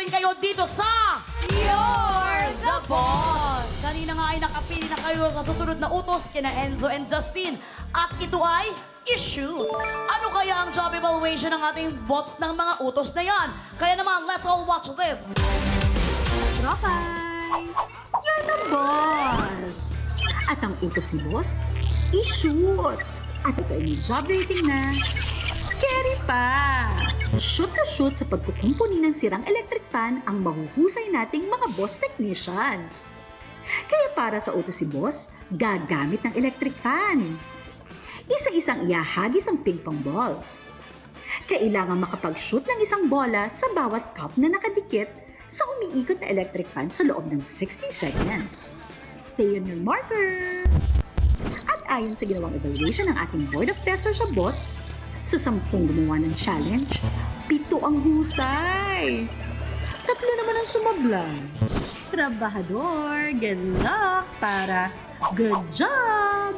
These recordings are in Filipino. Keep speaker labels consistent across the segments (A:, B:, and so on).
A: natin kayo dito sa
B: You're the Boss!
A: Kanina nga ay nakapili na kayo sa susunod na utos kina Enzo and Justin. At ito ay issue. Ano kaya ang job evaluation ng ating bots ng mga utos na yan? Kaya naman, let's all watch this.
C: Tropais! You're the boss! At ang utos ni boss, i-shoot! At ito ay may job rating na carry pa! Shoot na shoot sa pagkukumpuni ng sirang electric fan ang mahuhusay nating mga boss technicians. Kaya para sa utos si boss, gagamit ng electric fan. Isa-isang iahagis ang ping-pong balls. Kailangan makapag-shoot ng isang bola sa bawat cup na nakadikit sa umiikot na electric fan sa loob ng 60 seconds. Stay on your marker! At ayon sa ginawang evaluation ng ating board of testers sa bots, sa 10 gumawa ng challenge, 7 ang husay. 3 naman ang sumablay. Trabahador, good luck para good job!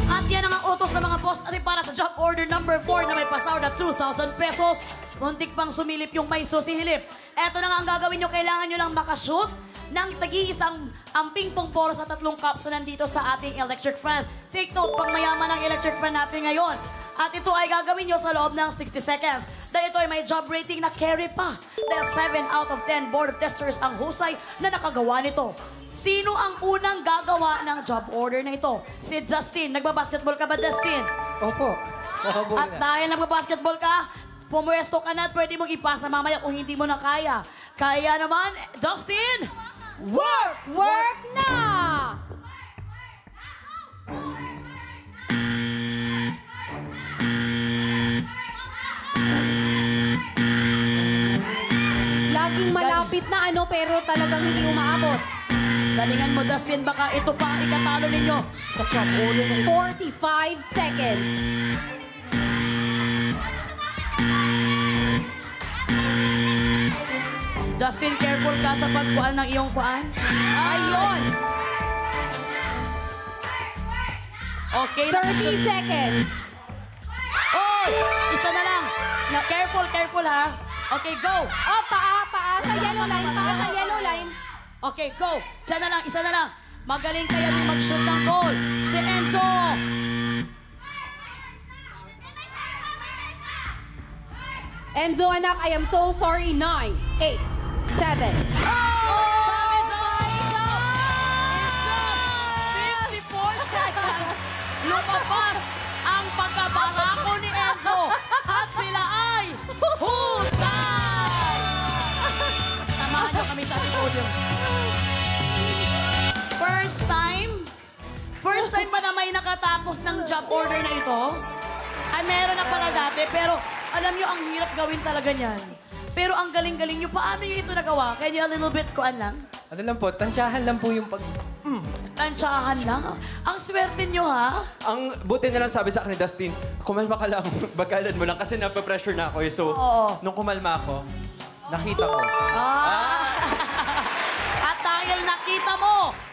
A: At yan ang utos ng mga boss natin para sa job order number 4 na may pasahod na 2,000 pesos. Muntik pang sumilip yung may susihilip. Eto na nga ang gagawin nyo. Kailangan nyo lang makashoot ng tagi-isang ping-pong bola sa 3 cups na nandito sa ating electric fan. Take note, pang mayaman ang electric fan natin ngayon. At ito ay gagawin nyo sa loob ng 60 seconds. Dahil ito ay may job rating na carry pa. Dahil 7 out of 10 board of testers ang husay na nakagawa nito. Sino ang unang gagawa ng job order na ito? Si Justin. Nagbabasketball ka ba, Justin?
D: Opo.
A: At dahil nagbabasketball ka, pumuesto ka na at pwede mong ipasa mamaya kung hindi mo na kaya. Kaya naman, Justin!
B: Work! Work na! Laging malapit na pero talagang hindi umaabot.
A: Galingan mo, Justin. Baka ito pa ang ikatalo ninyo sa job order na ito.
B: 45 seconds.
A: Justin, careful ka sa pagkuhan ng iyong kuhan.
B: Ayun!
A: Okay.
B: 30 seconds.
A: Oh! Isa na lang. Careful, careful ha. Okay, go.
B: Oh, paa sa yellow line, paa sa yellow line.
A: Okay, go. Diyan na lang, isa na lang. Magaling kaya din mag-shoot ng ball. Si Enzo.
B: Enzo, anak, I am so sorry. 9, 8, 7.
A: In just 54 seconds, lumabas ang pagkabarako ni Enzo. At sila ay husay! Samahan niyo kami sa ating podium. First time ba na may nakatapos ng job order na ito? Ay, meron na pala dati, pero alam nyo, ang hirap gawin talaga niyan. Pero ang galing-galing nyo, paano nyo ito nagawa? Can you a little bit kuan lang?
D: Ano lang po, tansyahan lang po yung pag...
A: Tansyahan lang? Ang swerte nyo, ha?
E: Ang buti na lang sabi sa akin ni Dustin, kumalma ka lang, bagalan mo lang kasi napapressure na ako eh. So, nung kumalma ako, nakita ko.
A: At dahil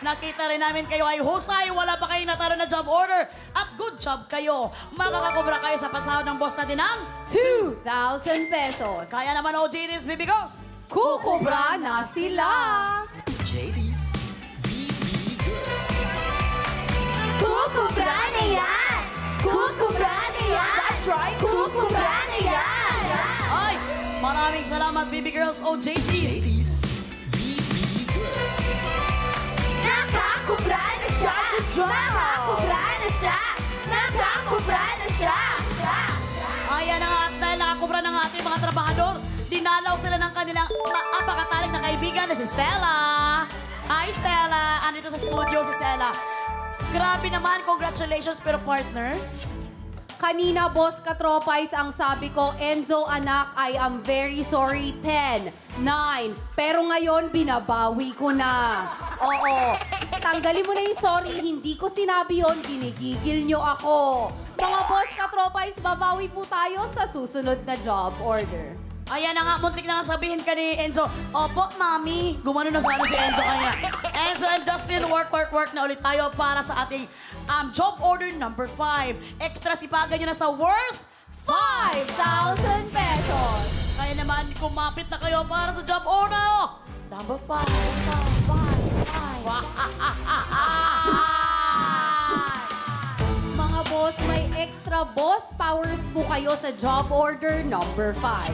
A: nakita rin namin kayo ay husay, wala pa kayong natalo na job order. At good job kayo. Makakakubra kayo sa pasahod ng boss natin ng
B: 2,000 pesos.
A: Kaya naman, OJDs, baby girls.
B: Kukubra na sila.
D: JD's.
B: Kukubra na yan! Kukubra na yan! That's right! Kukubra na yan!
A: Ay, maraming salamat, baby girls, OJDs.
B: Nakakubra na siya! Nakakubra na siya! Nakakubra na siya!
A: Ayan na nga, at dahil nakakubra ng ating mga trabahador, dinalaw sila ng kanilang apakataling na kaibigan na si Sela. Hi, Sela. Andito sa studio si Sela. Grabe naman, congratulations, pero partner.
B: Kanina, Boss Katropais, ang sabi ko, Enzo, anak, I am very sorry. 10, 9. Pero ngayon, binabawi ko na. Oo. Tanggalin mo na yung sorry. Hindi ko sinabi yon. Ginigigil nyo ako. Mga Boss Katropais, babawi po tayo sa susunod na job order.
A: Ayan na nga, muntik na nga sabihin ka ni Enzo, opo, mami. Gumano na sana si Enzo kanya. Enzo and Dustin, work na ulit tayo para sa ating job order number 5. Extra sipagan nyo na sa worth
B: 5,000 pesos.
A: Kaya naman, Kailangan kumapit na kayo para sa job order. Number 5.
B: Mga boss, may extra boss powers po kayo sa job order number 5.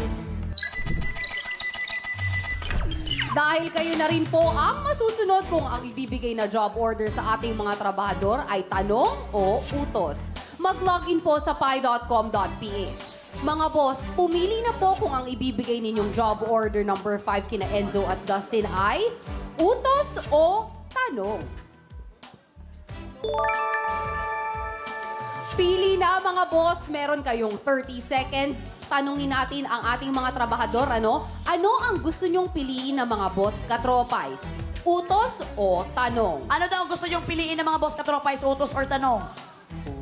B: Dahil kayo na rin po ang masusunod kung ang ibibigay na job order sa ating mga trabahador ay tanong o utos. Mag-login po sa pi.com.ph. Mga boss, pumili na po kung ang ibibigay ninyong job order number 5 kina Enzo at Dustin ay utos o tanong. Pili na mga boss, meron kayong 30 seconds. Tanungin natin ang ating mga trabahador, ano ang gusto nyong piliin ng mga boss katropais? Utos o tanong?
A: Ano daw ang gusto niyong piliin ng mga boss katropais, utos or tanong?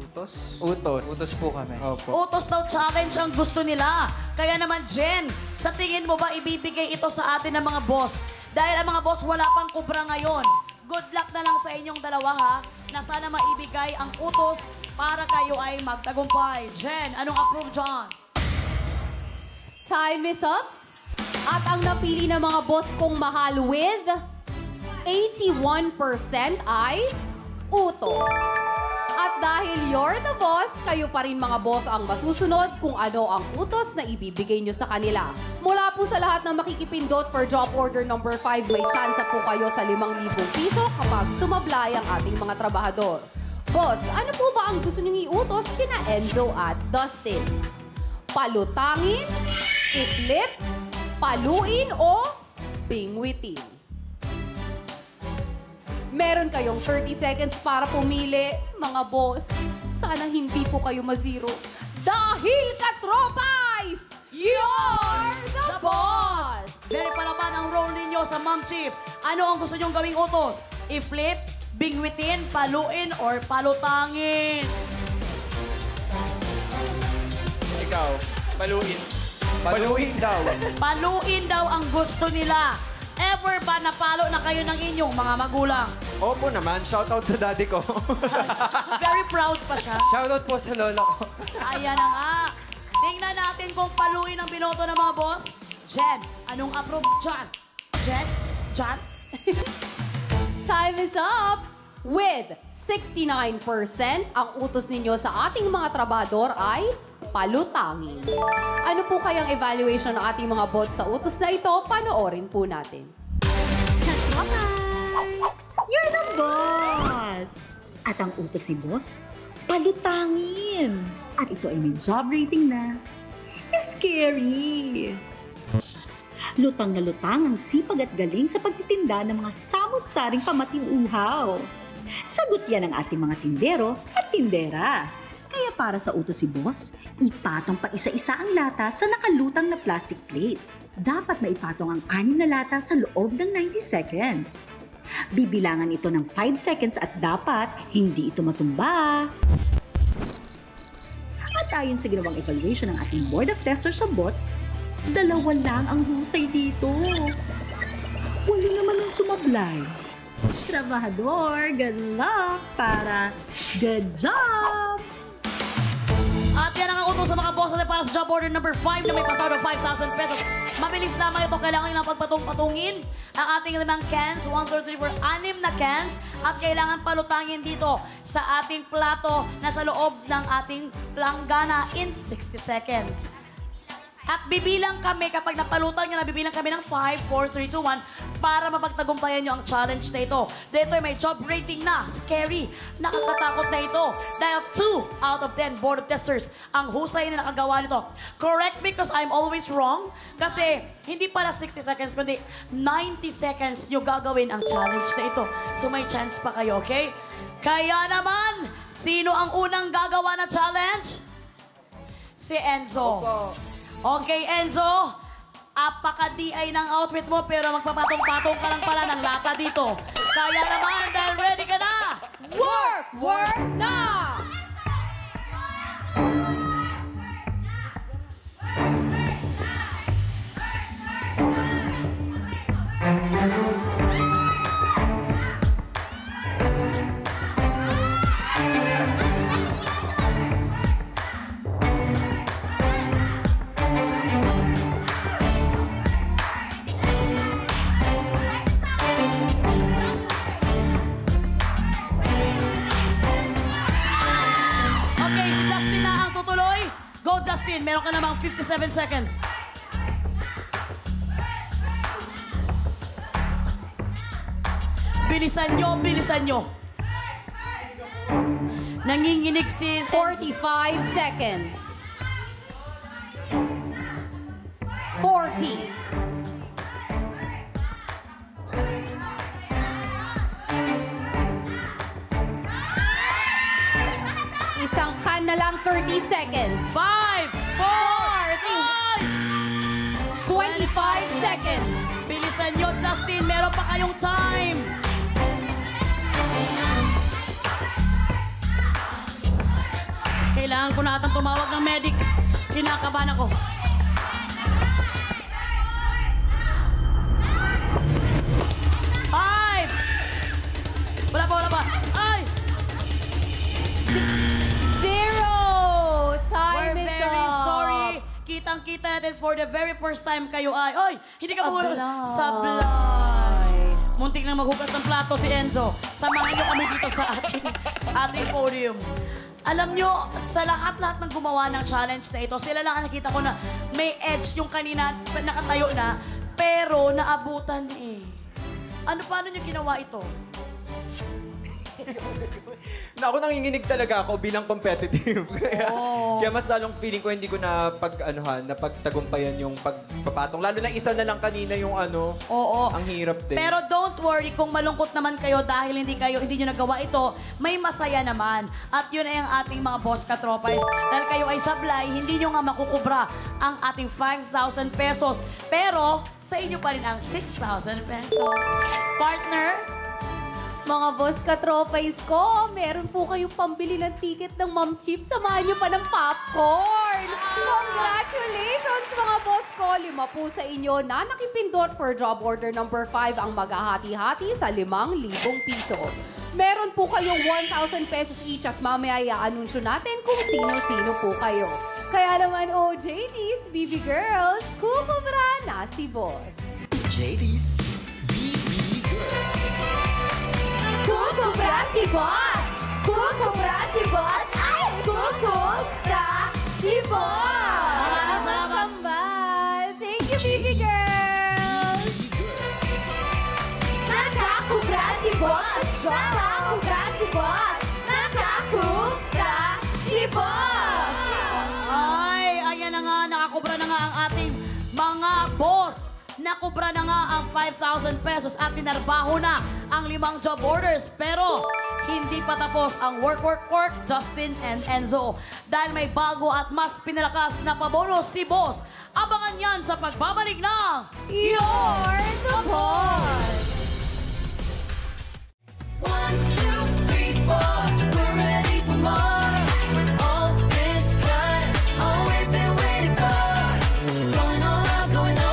D: Utos?
E: Utos.
D: Utos po kami.
E: Opo.
A: Utos daw challenge ang gusto nila. Kaya naman, Jen, sa tingin mo ba ibibigay ito sa atin ng mga boss? Dahil ang mga boss wala pang kubra ngayon. Good luck na lang sa inyong dalawa, ha? Na sana maibigay ang utos para kayo ay magtagumpay. Jen, anong approve dyan?
B: Time is up. At ang napili ng mga boss kong mahal with 81% ay utos. At dahil you're the boss, kayo pa rin mga boss ang masusunod kung ano ang utos na ibibigay nyo sa kanila. Mula po sa lahat ng makikipindot for job order number 5, may tsansa po kayo sa 5,000 piso kapag sumablay ang ating mga trabahador. Boss, ano po ba ang gusto nyong iutos kina Enzo at Dustin? Palutangin, itlip, paluin o bingwitin? Meron kayong 30 seconds para pumili, mga boss. Sana hindi po kayo mazero. Dahil katropais, you're the boss!
A: Very palaban ang role ninyo sa Ma'am Chief. Ano ang gusto nyong gawing utos? I-flip, bingwitin, paluin, or palutangin?
E: Ikaw, paluin. Paluin daw.
A: Paluin daw ang gusto nila. Ever ba napalo na kayo ng inyong mga magulang?
E: Opo naman, shoutout sa daddy ko.
A: Very proud pa siya.
D: Shoutout po sa lola ko.
A: Ayan na nga. Tingnan natin kung paluin ang binoto ng mga boss. Jen, anong approve dyan? Jen? Jan?
B: Time is up! With 69%, ang utos ninyo sa ating mga trabador ay palutangin. Ano po kayang evaluation ng ating mga bots sa utos na ito? Panoorin po natin.
C: Katropais! You're the boss! At ang utos si boss, palutangin! At ito ay may job rating na scary! Lutang na lutang ang sipag at galing sa pagtitinda ng mga samot-saring pamating-uhaw. Sagot yan ng ating mga tindero at tindera. Kaya para sa utos si boss, ipatong pa isa-isa ang lata sa nakalutang na plastic plate. Dapat maipatong ang 6 na lata sa loob ng 90 seconds. Bibilangan ito ng 5 seconds at dapat hindi ito matumba. At ayon sa ginawang evaluation ng ating Board of Testers sa bots, 2 lang ang husay dito. Wala naman ang sumablay. Trabahador, good luck para good job!
A: At yan ang utos sa mga boss natin para sa job order number 5 na may pasado 5,000 pesos. Mabilis lamang ito. Kailangan nyo lang pagpatong-patungin ang ating 5 cans. 1, 2, 3, 4, 6 na cans. At kailangan palutangin dito sa ating plato na sa loob ng ating planggana in 60 seconds. At bibilang kami, kapag napalutang nyo na, bibilang kami ng 5, 4, 3, 2, 1 para mapagtagumpayan nyo ang challenge na ito. Dito ay may job rating na, scary, nakakatakot na ito. Dahil 2 out of 10 board of testers ang husay na nakagawa nito. Correct me because I'm always wrong. Kasi hindi para 60 seconds, kundi 90 seconds nyo gagawin ang challenge na ito. So may chance pa kayo, okay? Kaya naman, sino ang unang gagawa na challenge? Si Enzo. Okay, Enzo. Apaka-DI ng outfit mo, pero magpapatong-patong ka lang pala ng lata dito. Kaya naman, dahil ready ka na!
B: Work! Work na!
A: Meron ka namang 57 seconds. Bilisan nyo, bilisan nyo. Nanginginig si...
B: 45 seconds. 40. Isang can na lang, 30 seconds.
A: 5, 4,
B: 25 seconds.
A: Bilisan nyo, Justin. Meron pa kayong time. Kailangan ko na atang tumawag ng medic. Kinakabahan ako. Five! Wala pa. Ay!
B: 0. Time
A: We're
B: is
A: very
B: up.
A: sorry. Kitang-kita natin for the very first time kayo ay... Oy! Hindi ka bumulong.
B: Sablay.
A: Sablay. Muntik na maghugas ng plato si Enzo. Samahan niyo kami dito sa ating podium. Alam nyo, sa lahat-lahat ng gumawa ng challenge na ito, sila lang ang nakita ko na may edge yung kanina, nakatayo na, pero naabutan eh. Paano nyo ginawa ito?
E: Na ako nanginginig talaga ako bilang competitive. Kaya mas lalong feeling ko hindi ko na napagtagumpayan yung pagpapatong. Lalo na isa na lang kanina yung
A: Oo.
E: ang hirap din.
A: Pero don't worry kung malungkot naman kayo dahil hindi nyo nagawa ito, may masaya naman. At yun ay ang ating mga boss katropais. Dahil kayo ay sablay, hindi nyo nga makukubra ang ating 5,000 pesos. Pero sa inyo pa rin ang 6,000 pesos. Partner?
B: Mga boss katropais ko, meron po kayong pambili ng ticket ng Ma'am Chip. Samahan niyo pa ng popcorn! Congratulations mga boss ko! 5 po sa inyo na nakipindot for job order number 5 ang maghahati-hati sa 5,000 piso. Meron po kayong 1,000 pesos each at mamaya i-anunsyo natin kung sino-sino po kayo. Kaya naman, JD's, BB Girls, kukubra na si boss.
F: JD's BB Girls.
B: Kukubra si boss! Kukubra si boss! Ay! Kukubra si boss! Mga kambal! Thank you, baby girls! Nakakubra si boss! Nakakubra si boss! Nakakubra si boss!
A: Ay, ayan na nga, nakakubra na nga ang ating mga boss. Nakubra na nga ang 5,000 pesos at tinarbaho na ang 5 job orders. Pero hindi pa tapos ang work, Justin and Enzo. Dahil may bago at mas pinalakas na pabonus si boss. Abangan yan sa pagbabalik ng
B: You're the boss!
G: 1, 2, 3, 4, we're ready for more. All this time, all we've been waiting for. Going all out, going all